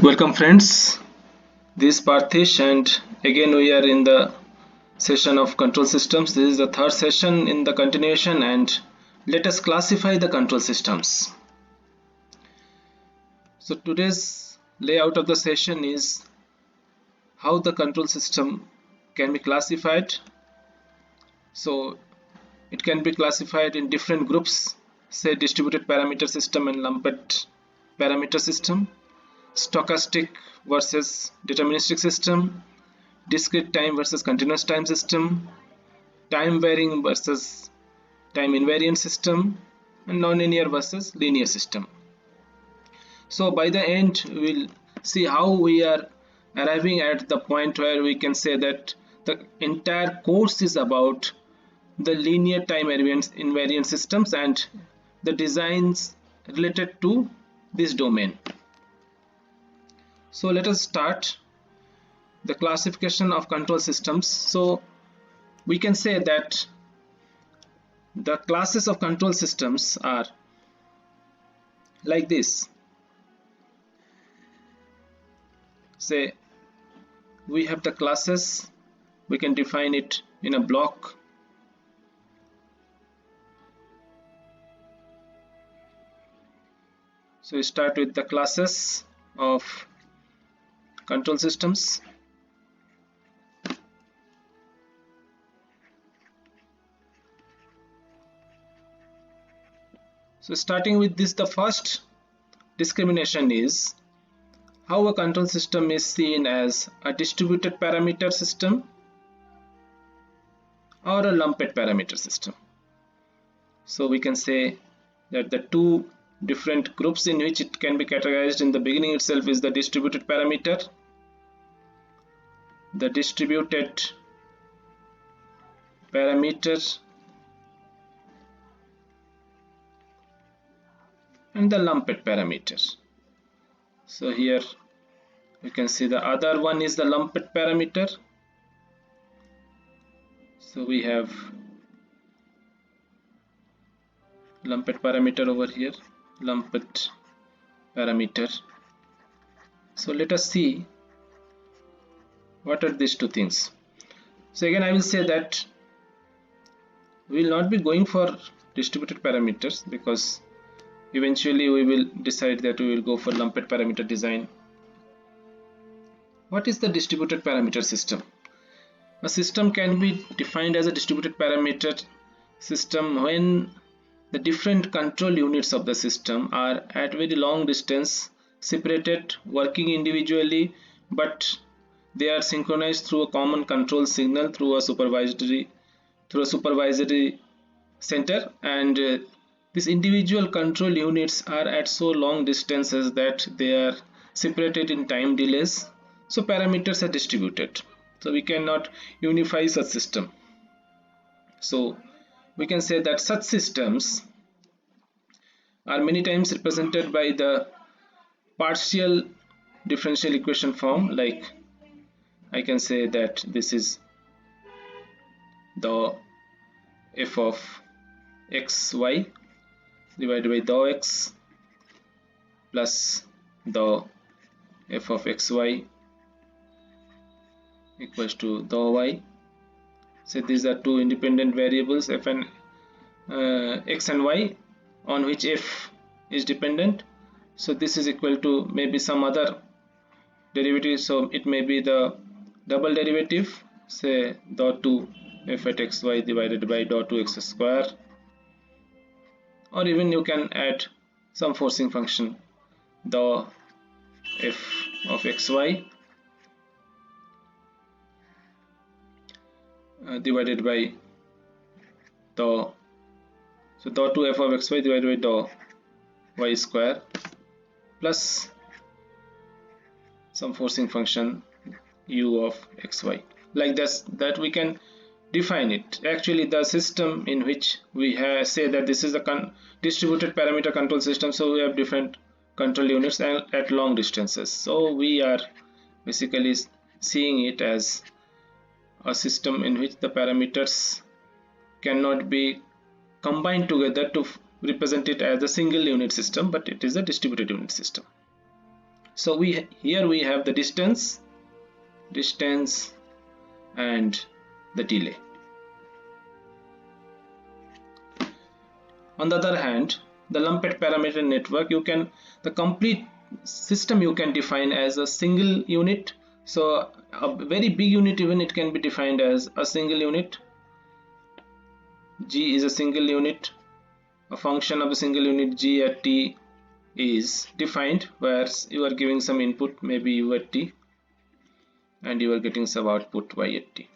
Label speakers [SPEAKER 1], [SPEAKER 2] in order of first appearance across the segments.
[SPEAKER 1] Welcome friends, this is Parthish and again we are in the session of control systems. This is the third session in the continuation and let us classify the control systems. So today's layout of the session is how the control system can be classified. So it can be classified in different groups, say distributed parameter system and lumped parameter system, stochastic versus deterministic system, discrete time versus continuous time system, time varying versus time invariant system, and nonlinear versus linear system. So by the end we'll see how we are arriving at the point where we can say that the entire course is about the linear time invariant systems and the designs related to this domain. So let us start the classification of control systems. So we can say that the classes of control systems are like this. Say we have the classes, we can define it in a block. So we start with the classes of control systems. So starting with this, the first discrimination is how a control system is seen as a distributed parameter system or a lumped parameter system. So we can say that the two different groups in which it can be categorized in the beginning itself is the distributed parameter, the distributed parameter, and the lumped parameter. So here you can see the other one is the lumped parameter. So we have lumped parameter over here, lumped parameter. So let us see what are these two things. So again I will say that we will not be going for distributed parameters because eventually we will decide that we will go for lumped parameter design. What is the distributed parameter system? A system can be defined as a distributed parameter system when the different control units of the system are at very long distance separated, working individually, but they are synchronized through a common control signal through a supervisory center, and these individual control units are at so long distances that they are separated in time delays. So parameters are distributed. So we cannot unify such system. So we can say that such systems are many times represented by the partial differential equation form. Like I can say that this is the f of xy divided by the x plus the f of xy equals to the y. So these are two independent variables f and x and y on which f is dependent. So this is equal to maybe some other derivative, so it may be the double derivative, say the 2 f at xy divided by dot 2x square, or even you can add some forcing function, the f of xy divided by the, so the 2 f of xy divided by the y square plus some forcing function u of xy. Like this, that we can define it. Actually the system in which we say that this is a distributed parameter control system, so we have different control units and at long distances. So we are basically seeing it as a system in which the parameters cannot be combined together to represent it as a single unit system, but it is a distributed unit system. So here we have the distance and the delay. On the other hand, the lumped parameter network, the complete system you can define as a single unit. So a very big unit, even it can be defined as a single unit. G is a single unit. A function of a single unit G at t is defined where you are giving some input, maybe u at t, and you are getting some output y at t.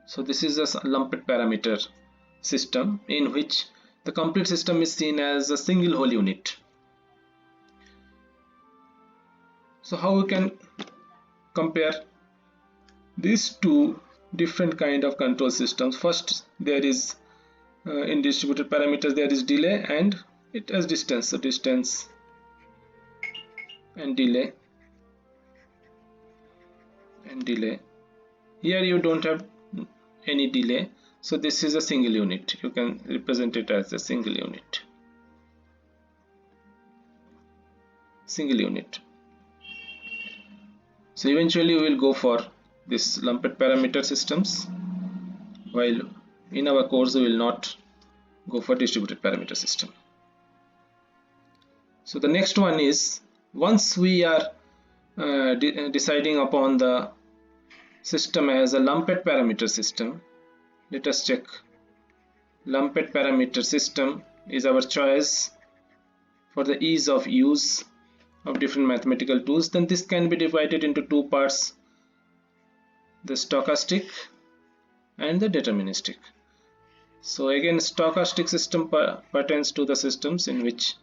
[SPEAKER 1] So this is a lumped parameter system in which the complete system is seen as a single whole unit. So how we can compare these two different kind of control systems? First, there is in distributed parameters there is delay and it has distance. So distance and delay and delay. Here you don't have any delay, so this is a single unit. You can represent it as a single unit. So eventually we will go for this lumped parameter systems, while in our course we will not go for distributed parameter system. So the next one is, once we are deciding upon the system as a lumped parameter system, let us check. Lumped parameter system is our choice for the ease of use of different mathematical tools. Then this can be divided into two parts, the stochastic and the deterministic. So again, stochastic system pertains to the systems in which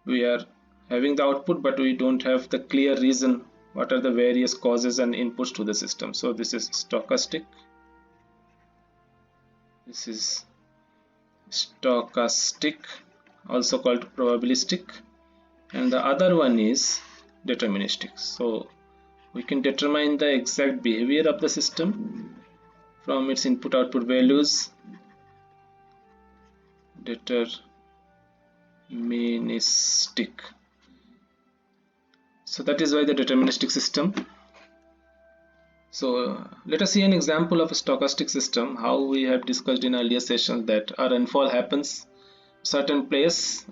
[SPEAKER 1] we are having the output but we don't have the clear reason what are the various causes and inputs to the system. So this is stochastic. This is stochastic, also called probabilistic, and the other one is deterministic. So we can determine the exact behavior of the system from its input output values. Deterministic. So that is why the deterministic system. So let us see an example of a stochastic system. How we have discussed in earlier sessions that a rainfall happens certain place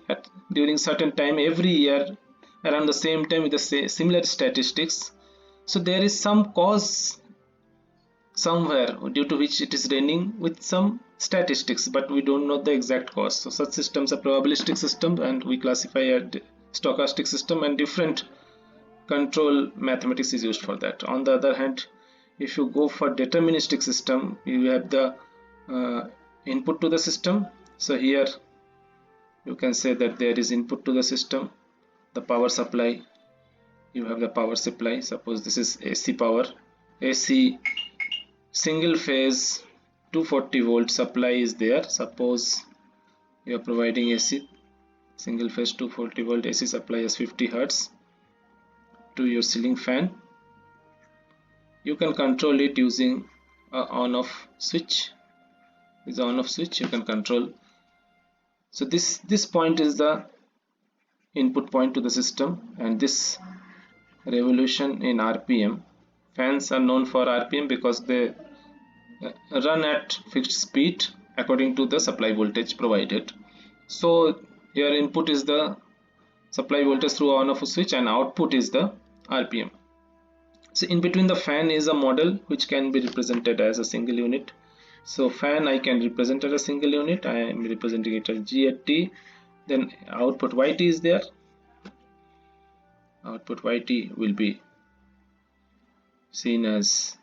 [SPEAKER 1] during certain time every year around the same time with the similar statistics. So there is some cause somewhere due to which it is raining with some statistics, but we don't know the exact cause. So such systems are probabilistic system, and we classify a stochastic system, and different control mathematics is used for that. On the other hand, if you go for deterministic system, you have the input to the system. So here you can say that there is input to the system, the power supply. You have the power supply. Suppose this is AC power, AC single phase 240 volt supply is there. Suppose you are providing AC single phase 240 volt AC supply as 50 Hertz to your ceiling fan. You can control it using a on-off switch. Is on-off switch you can control. So this point is the input point to the system, and this revolution in RPM. Fans are known for RPM because they run at fixed speed according to the supply voltage provided. So your input is the supply voltage through on-off switch, and output is the RPM. So in between the fan is a model which can be represented as a single unit. So fan I can represent as a single unit. I am representing it as G at T. Then output YT is there. Output YT will be seen as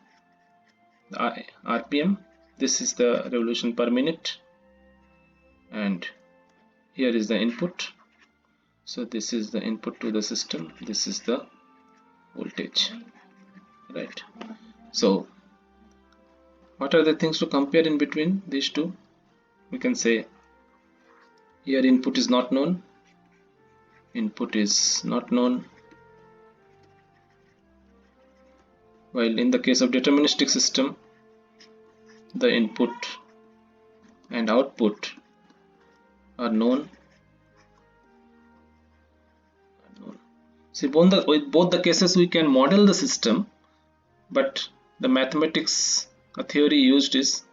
[SPEAKER 1] the RPM. This is the revolution per minute, and here is the input. So this is the input to the system. This is the voltage, right? So what are the things to compare in between these two? We can say here input is not known, input is not known, while in the case of deterministic system the input and output are known. See, with both the cases we can model the system, but the mathematics theory used is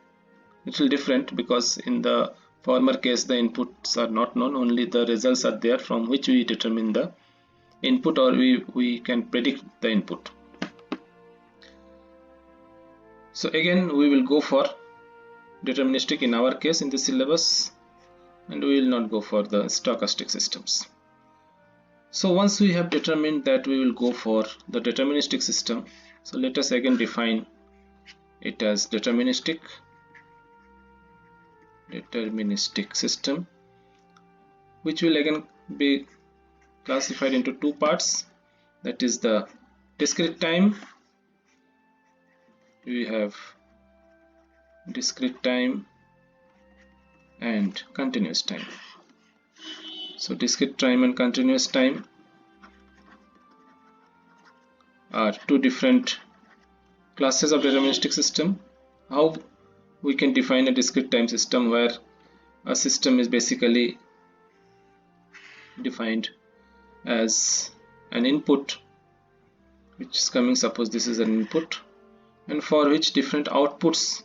[SPEAKER 1] little different, because in the former case the inputs are not known, only the results are there from which we determine the input, or we can predict the input. So again we will go for deterministic in our case in the syllabus, and we will not go for the stochastic systems. So once we have determined that we will go for the deterministic system, so let us again define it as deterministic system, which will again be classified into two parts, that is the discrete time. We have discrete time and continuous time. So discrete time and continuous time are two different classes of deterministic system. How we can define a discrete time system, where a system is basically defined as an input which is coming, suppose this is an input, and for which different outputs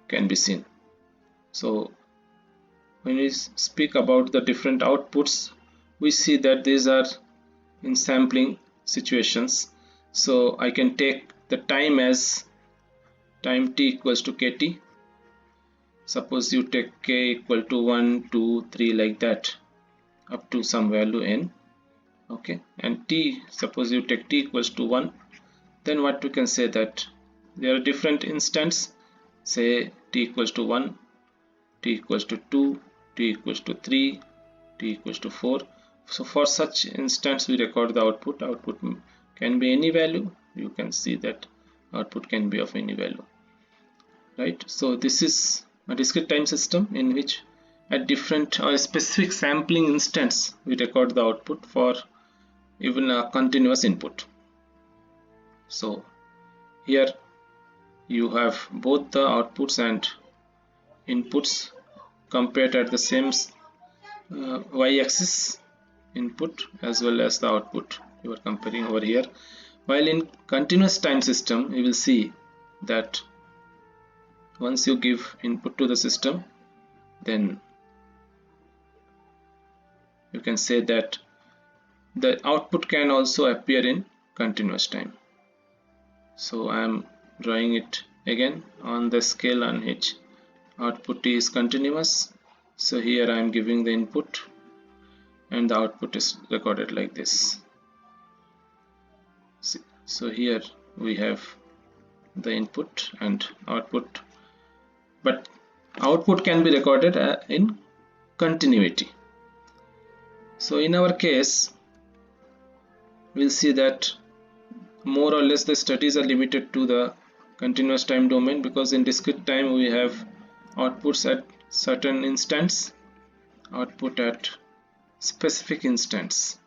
[SPEAKER 1] can be seen. So when we speak about the different outputs, we see that these are in sampling situations. So I can take the time as time t equals to kt. Suppose you take k equal to 1, 2, 3 like that up to some value n. Okay, and t, suppose you take t equals to 1, then what we can say that there are different instants, say t equals to 1, t equals to 2, t equals to 3, t equals to 4. So for such instance we record the output. Output can be any value. You can see that output can be of any value, right? So this is a discrete time system in which at different or specific sampling instance we record the output for even a continuous input. So here you have both the outputs and inputs compared at the same y-axis, input as well as the output you are comparing over here. While in continuous time system, you will see that once you give input to the system, then you can say that the output can also appear in continuous time. So I am drawing it again on the scale on which output is continuous. So here I am giving the input and the output is recorded like this. So here we have the input and output, but output can be recorded in continuity. So in our case we'll see that more or less the studies are limited to the continuous time domain, because in discrete time we have outputs at certain instants, output at specific instants,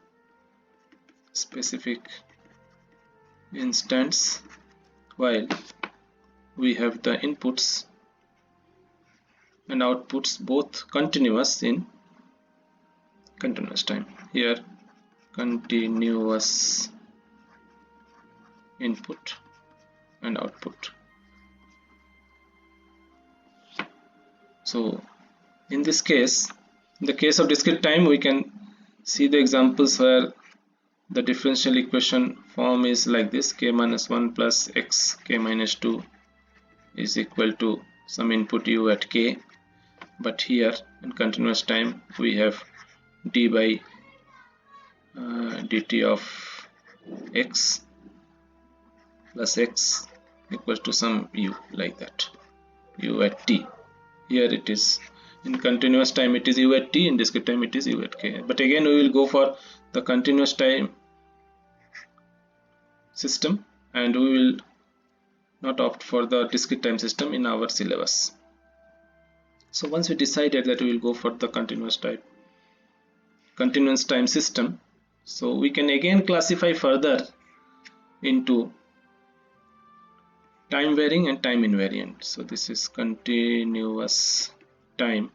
[SPEAKER 1] while we have the inputs and outputs both continuous in continuous time. Here continuous input and output. So in this case, in the case of discrete time, we can see the examples where the differential equation form is like this: k minus 1 plus x k minus 2 is equal to some input u at k. But here in continuous time we have d by dt of x plus x equals to some u like that, u at t. Here it is in continuous time it is u at t, in discrete time it is u at k. But again we will go for the continuous time system and we will not opt for the discrete time system in our syllabus. So once we decided that we will go for the continuous time system, so we can again classify further into time varying and time invariant. So this is continuous time,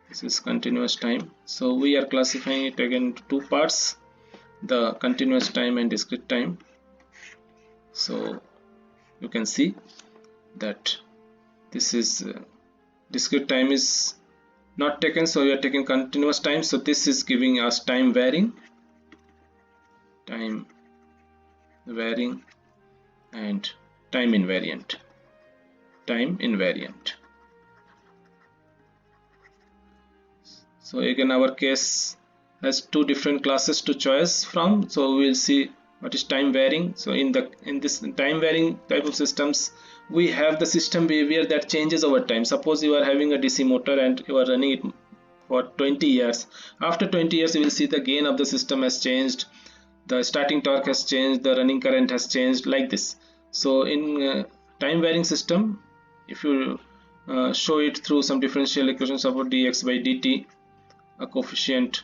[SPEAKER 1] this is continuous time. So we are classifying it again into two parts. the continuous time and discrete time. So you can see that this is discrete time is not taken, so we are taking continuous time. So this is giving us time varying and time invariant. So again, our case has two different classes to choose from. So we will see what is time varying. So in this time varying type of systems, we have the system behavior that changes over time. Suppose you are having a DC motor and you are running it for 20 years. After 20 years, you will see the gain of the system has changed, the starting torque has changed, the running current has changed, like this. So in time varying system, if you show it through some differential equations about dx by dt, a coefficient,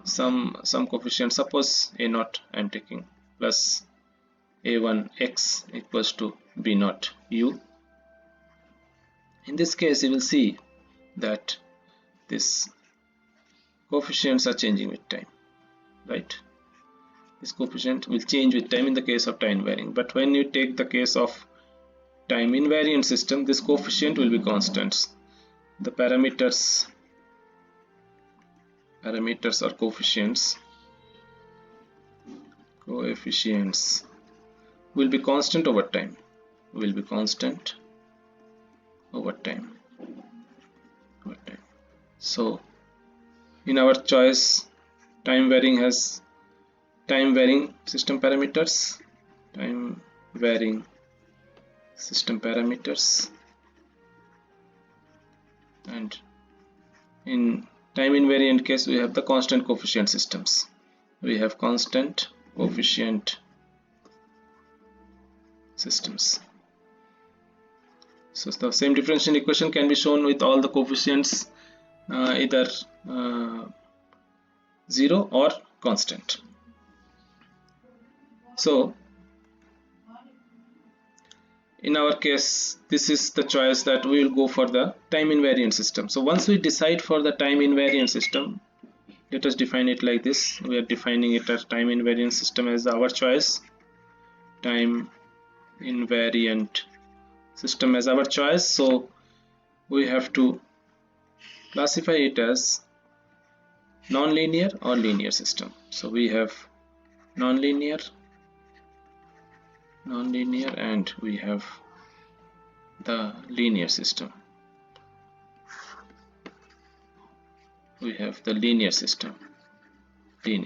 [SPEAKER 1] some coefficient, suppose a naught I am taking, plus a1 x equals to b naught u. In this case, you will see that this coefficients are changing with time, right? This coefficient will change with time in the case of time varying, but when you take the case of time invariant system, this coefficient will be constants. The parameters or coefficients will be constant over time, So in our choice, time varying has time varying system parameters, and in time invariant case, we have the constant coefficient systems. We have constant coefficient systems. So the same differential equation can be shown with all the coefficients either 0 or constant. So in our case, this is the choice that we will go for the time invariant system. So once we decide for the time invariant system, let us define it like this. We are defining it as time invariant system as our choice. Time invariant system as our choice. So we have to classify it as non-linear or linear system. So we have non-linear, and we have the linear system. Linear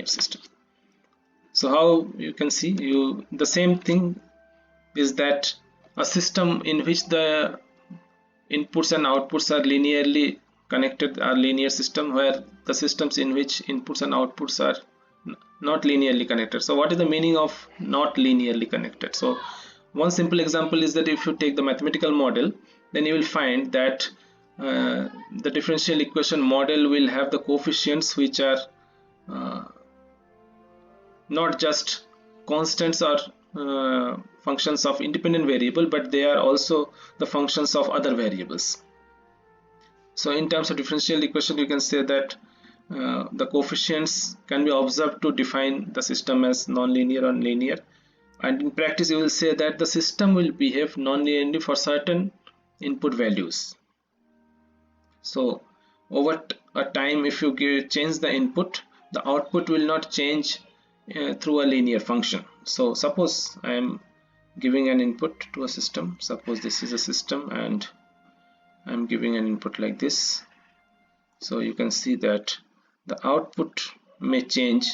[SPEAKER 1] system. So how you can see, the same thing is that a system in which the inputs and outputs are linearly connected are linear system, where the systems in which inputs and outputs are not linearly connected. So what is the meaning of not linearly connected? So one simple example is that if you take the mathematical model, then you will find that the differential equation model will have the coefficients which are not just constants or functions of independent variable, but they are also the functions of other variables. So in terms of differential equation, you can say that the coefficients can be observed to define the system as nonlinear or linear, and in practice you will say that the system will behave non-linearly for certain input values. So over a time, if you change the input, the output will not change through a linear function. So suppose I am giving an input to a system. Suppose this is a system and I am giving an input like this. So you can see that the output may change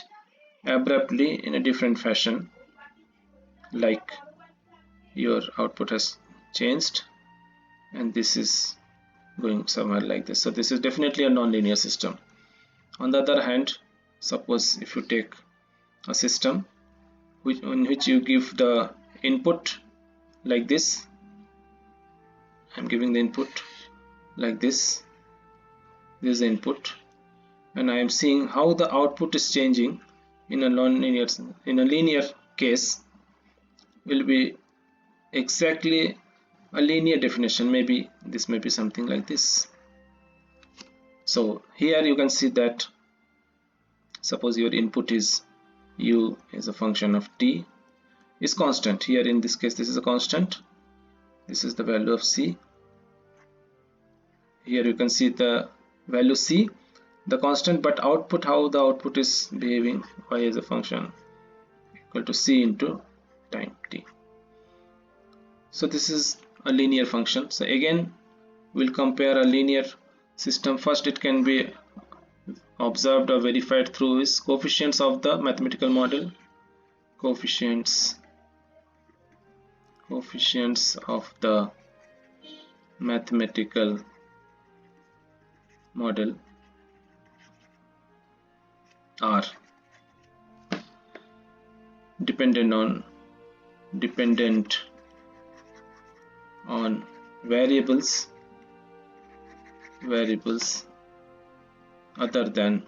[SPEAKER 1] abruptly in a different fashion, like your output has changed and this is going somewhere like this. So this is definitely a non-linear system. On the other hand, suppose if you take a system in which you give the input like this, I'm giving the input like this, this is the input, and I am seeing how the output is changing in a linear case will be exactly a linear definition. Maybe this may be something like this. So here you can see that suppose your input is u is a function of t is constant. Here in this case this is a constant, this is the value of c. Here you can see the value c, the constant, but output, how the output is behaving, y is a function equal to c into time t. So this is a linear function. So again we'll compare a linear system. First it can be observed or verified through its coefficients of the mathematical model. Coefficients of the mathematical model are dependent on variables other than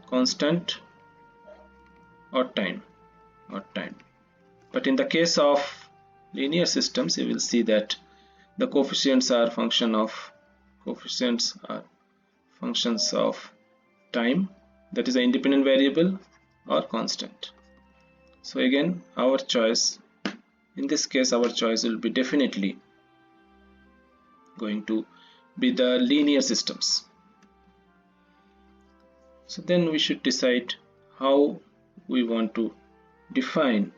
[SPEAKER 1] constant or time. But in the case of linear systems, you will see that the coefficients are functions of time, that is an independent variable, or constant. So again, our choice, in this case our choice will be definitely going to be the linear systems. So then we should decide how we want to define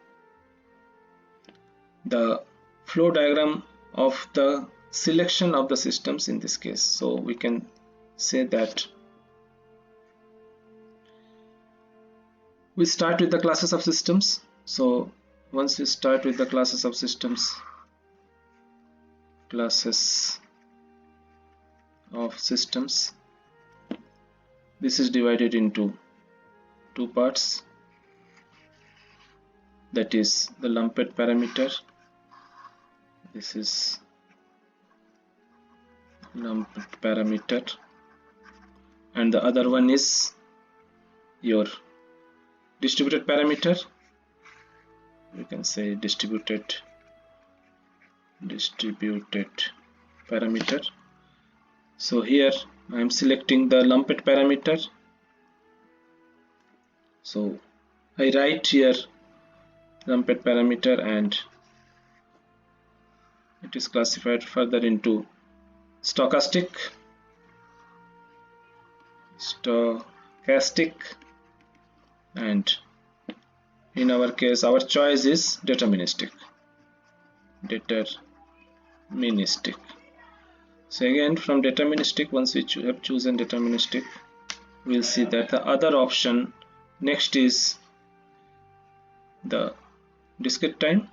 [SPEAKER 1] the flow diagram of the selection of the systems in this case. So we can say that we start with the classes of systems. So once we start with the classes of systems, this is divided into two parts, that is the lumped parameter. This is lumped parameter, and the other one is your distributed parameter. We can say distributed parameter. So here I am selecting the lumped parameter. So I write here lumped parameter, and it is classified further into stochastic, and in our case our choice is deterministic. So again, from deterministic, once we have chosen deterministic, we'll see that the other option next is the discrete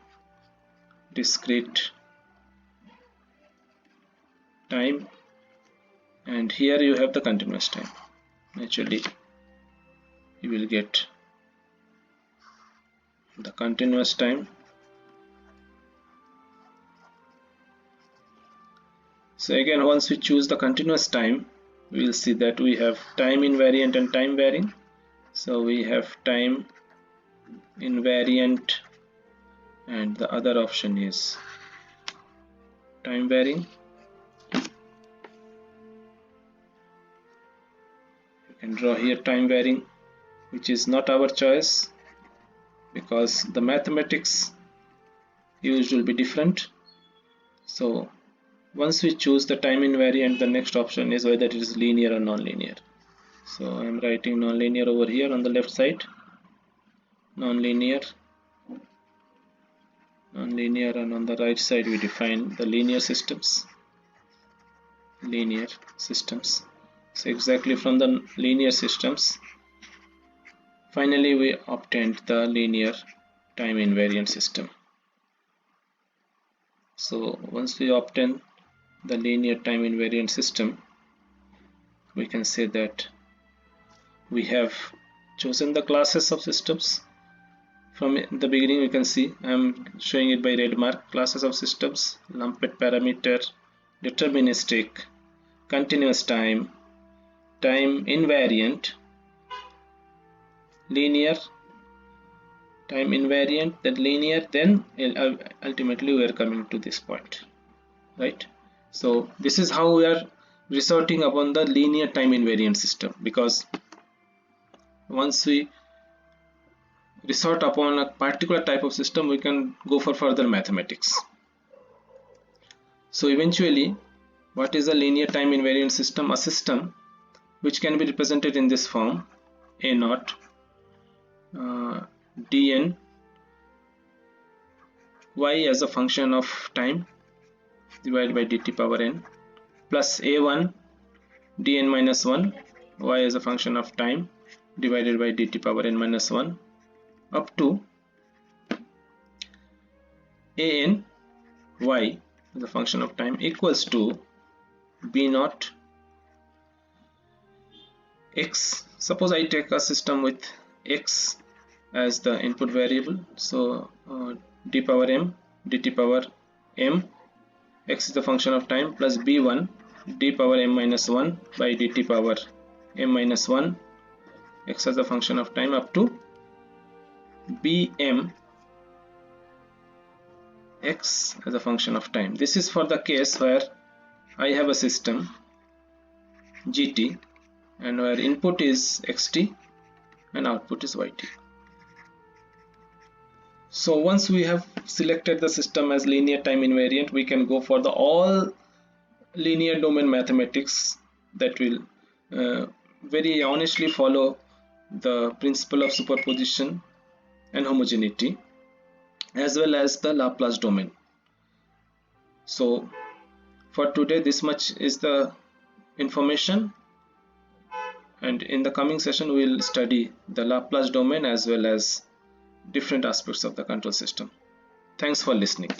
[SPEAKER 1] time, and here you have the continuous time. Naturally you will get the continuous time. So again, once we choose the continuous time, we will see that we have time invariant and time varying. So we have time invariant, and the other option is time varying. You can draw here time varying, which is not our choice because the mathematics used will be different. So once we choose the time invariant, the next option is whether it is linear or non-linear. So I am writing non-linear over here on the left side, non-linear, and on the right side we define the linear systems. So exactly from the linear systems, finally we obtained the linear time invariant system. So once we obtain the linear time invariant system, we can say that we have chosen the classes of systems. From the beginning we can see I am showing it by red mark: classes of systems, lumped parameter, deterministic, continuous time, time invariant, linear, time invariant, then linear, then ultimately we are coming to this point, right? So this is how we are resorting upon the linear time invariant system, because once we resort upon a particular type of system, we can go for further mathematics. So eventually, what is a linear time invariant system? A system which can be represented in this form: a naught dn y as a function of time divided by dt power n, plus a1 dn minus 1 y as a function of time divided by dt power n minus 1, up to an y as a function of time equals to b naught x. Suppose I take a system with x as the input variable, so d power m dt power m, x is the function of time, plus b1 d power m minus 1 by dt power m minus 1, x as a function of time, up to bm x as a function of time. This is for the case where I have a system gt and where input is xt and output is yt. So once we have selected the system as linear time invariant, we can go for the all linear domain mathematics that will very honestly follow the principle of superposition and homogeneity, as well as the Laplace domain. So for today, this much is the information, and in the coming session we will study the Laplace domain as well as different aspects of the control system. Thanks for listening.